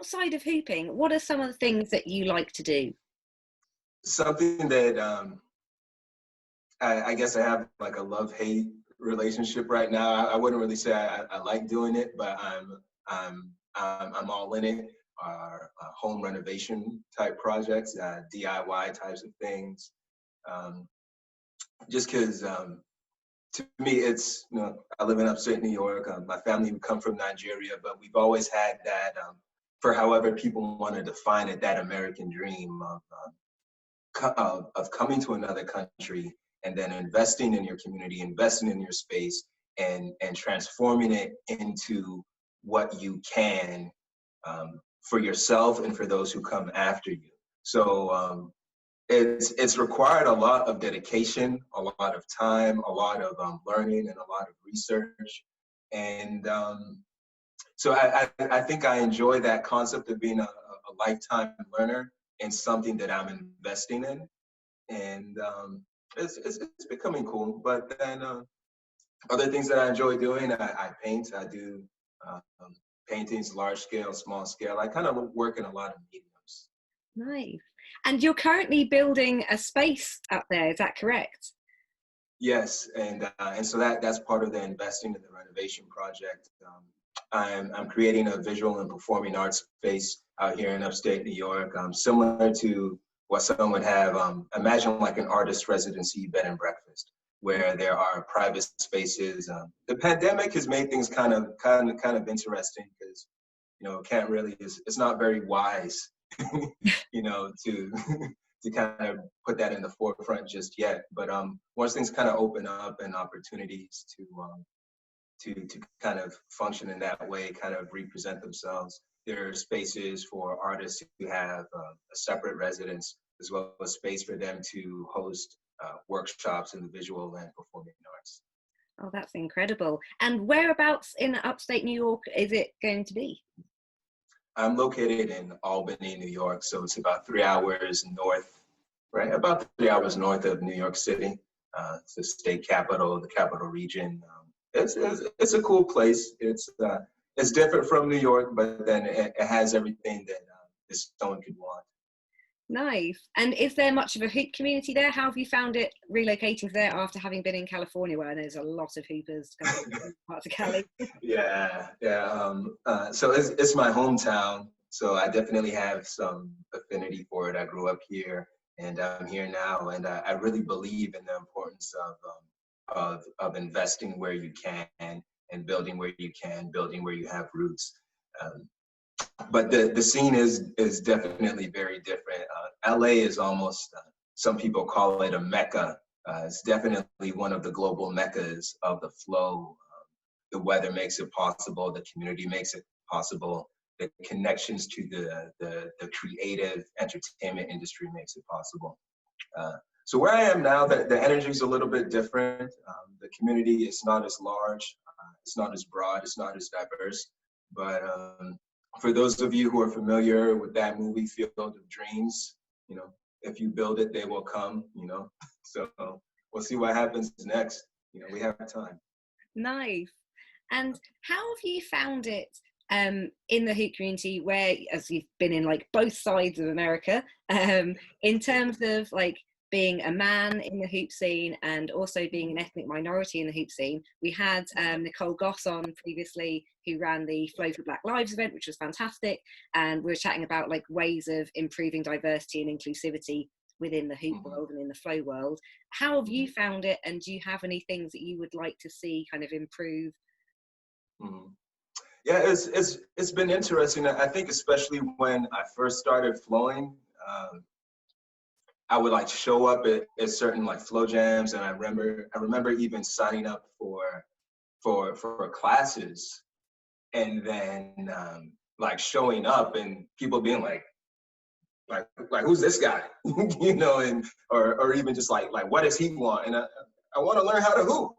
outside of hooping, what are some of the things that you like to do? Something that I guess I have like a love-hate relationship right now. I wouldn't really say I like doing it, but I'm all in it. Home renovation type projects, DIY types of things. Um, just because to me, it's, I live in upstate New York. My family would come from Nigeria, but we've always had that, for however people want to define it, that American dream of coming to another country and then investing in your community, investing in your space, and transforming it into what you can, for yourself and for those who come after you. So it's required a lot of dedication, a lot of time, a lot of learning, and a lot of research. And so I think I enjoy that concept of being a lifetime learner in something that I'm investing in. And it's becoming cool. But then other things that I enjoy doing, I paint. I do paintings, large scale, small scale. I kind of work in a lot of mediums. Nice. And you're currently building a space up there, is that correct? Yes, and so that's part of the investing in the renovation project. I'm creating a visual and performing arts space out here in upstate New York, similar to what someone would have. Imagine like an artist residency bed and breakfast, where there are private spaces. The pandemic has made things kind of interesting because can't really. It's not very wise, to to kind of put that in the forefront just yet. But once things kind of open up and opportunities to kind of function in that way, kind of represent themselves, there are spaces for artists who have a separate residence, as well as space for them to host workshops in the visual and performing arts. Oh, that's incredible. And whereabouts in upstate New York is it going to be? I'm located in Albany, New York, so it's about 3 hours north, right? About 3 hours north of New York City. It's the state capital, the capital region. It's a cool place. It's different from New York, but then it has everything that this stone could want. Nice. And is there much of a hoop community there? How have you found it relocating there after having been in California, where there's a lot of hoopers coming from parts of Cali? Yeah. So it's my hometown, so I definitely have some affinity for it. I grew up here, and I'm here now, and I really believe in the importance of investing where you can and building where you can, building where you have roots. But the scene is definitely very different. LA is almost, some people call it a mecca. It's definitely one of the global meccas of the flow. The weather makes it possible. The community makes it possible. The connections to the creative entertainment industry makes it possible. So where I am now, the energy is a little bit different. The community is not as large. It's not as broad. It's not as diverse. But for those of you who are familiar with that movie, Field of Dreams, if you build it, they will come, So we'll see what happens next. We have time. Nice. And how have you found it in the hoop community, where, as you've been in like both sides of America, in terms of like being a man in the hoop scene and also being an ethnic minority in the hoop scene? We had Nicole Goss on previously, who ran the Flow for Black Lives event, which was fantastic. And we were chatting about like ways of improving diversity and inclusivity within the hoop world and in the flow world. How have you found it? And do you have any things that you would like to see kind of improve? Yeah, it's been interesting. I think especially when I first started flowing, I would like show up at certain like flow jams, and I remember even signing up for classes, and then like showing up and people being like who's this guy, and or even just like what does he want, and I want to learn how to hoop,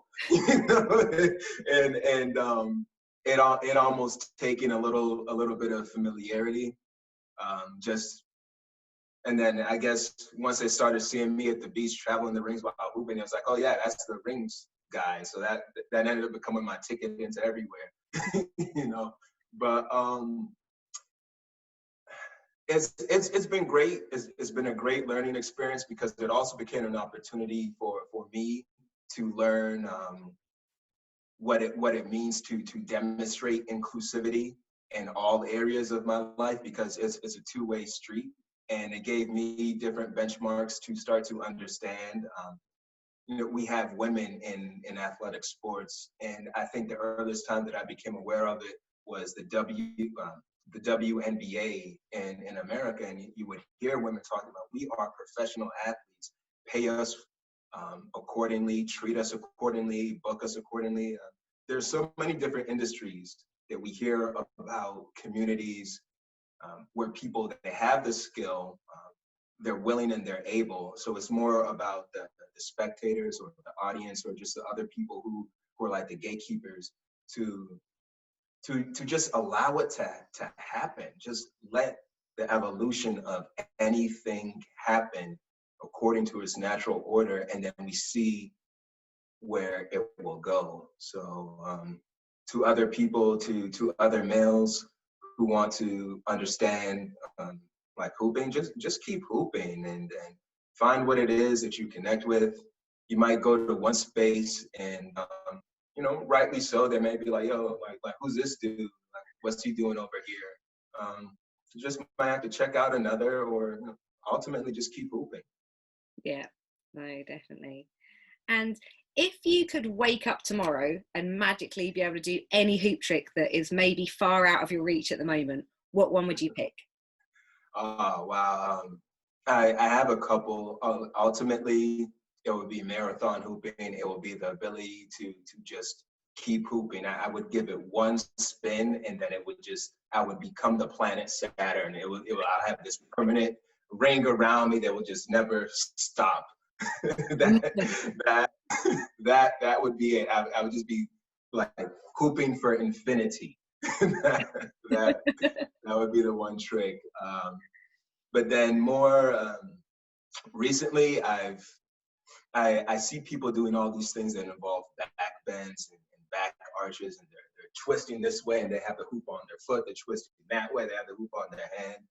and it almost taking a little bit of familiarity, and then I guess once they started seeing me at the beach traveling the rings while hooping, it was like, oh yeah, that's the rings guy. So that ended up becoming my ticket into everywhere, But It's been great. It's been a great learning experience because it also became an opportunity for me to learn what it means to demonstrate inclusivity in all areas of my life, because it's a two-way street, and it gave me different benchmarks to start to understand. We have women in athletic sports, and I think the earliest time that I became aware of it was the WNBA in America, and you would hear women talking about, we are professional athletes, pay us accordingly, treat us accordingly, book us accordingly. There's so many different industries that we hear about, communities where people, they have the skill, they're willing and they're able. So it's more about the spectators or the audience or just the other people who are like the gatekeepers to just allow it to happen. Just let the evolution of anything happen according to its natural order, and then we see where it will go. So to other people, to other males who want to understand like hooping, just keep hooping and find what it is that you connect with. You might go to one space and rightly so, they may be like, yo, like who's this dude? Like, what's he doing over here? You just might have to check out another, or ultimately just keep hooping. Yeah, no, definitely. And if you could wake up tomorrow and magically be able to do any hoop trick that is maybe far out of your reach at the moment, what one would you pick? Oh, wow. I have a couple. Ultimately, it would be marathon hooping. It would be the ability to just keep hooping. I would give it one spin, and then I would become the planet Saturn. I'll have this permanent ring around me that will just never stop. that, that would be it. I would just be like hooping for infinity. that would be the one trick. But then more recently, I see people doing all these things that involve back bends and back arches, and they're twisting this way, and they have the hoop on their foot. They're twisting that way. They have the hoop on their hand.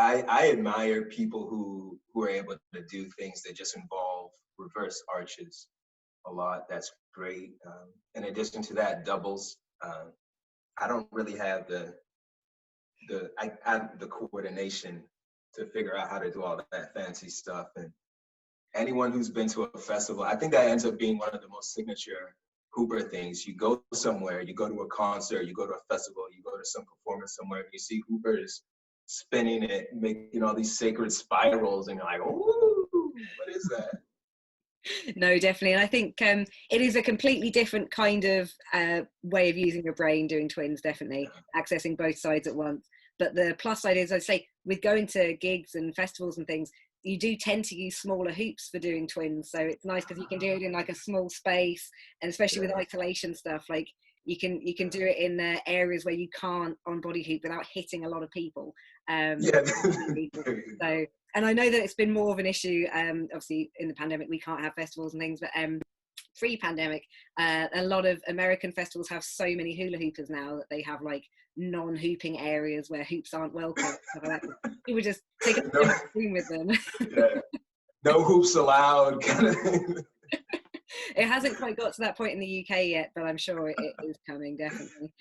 I admire people who are able to do things that just involve reverse arches a lot. That's great. In addition to that, doubles. I don't really have the coordination to figure out how to do all that fancy stuff. And anyone who's been to a festival, I think that ends up being one of the most signature Hooper things. You go somewhere, you go to a concert, you go to a festival, you go to some performance somewhere, and you see Hoopers spinning it, making all these sacred spirals, and you're like, ooh, what is that? No, definitely. And I think it is a completely different kind of way of using your brain doing twins, definitely, accessing both sides at once. But the plus side is, I'd say, with going to gigs and festivals and things, you do tend to use smaller hoops for doing twins. So it's nice because you can do it in like a small space, and especially with isolation stuff, like you can do it in areas where you can't on body hoop without hitting a lot of people. So, and I know that it's been more of an issue, obviously in the pandemic we can't have festivals and things, but pre-pandemic a lot of American festivals have so many hula hoopers now that they have like non-hooping areas where hoops aren't welcome. Like people just take a room with them. No hoops allowed kind of thing. It hasn't quite got to that point in the UK yet, but I'm sure it is coming, definitely.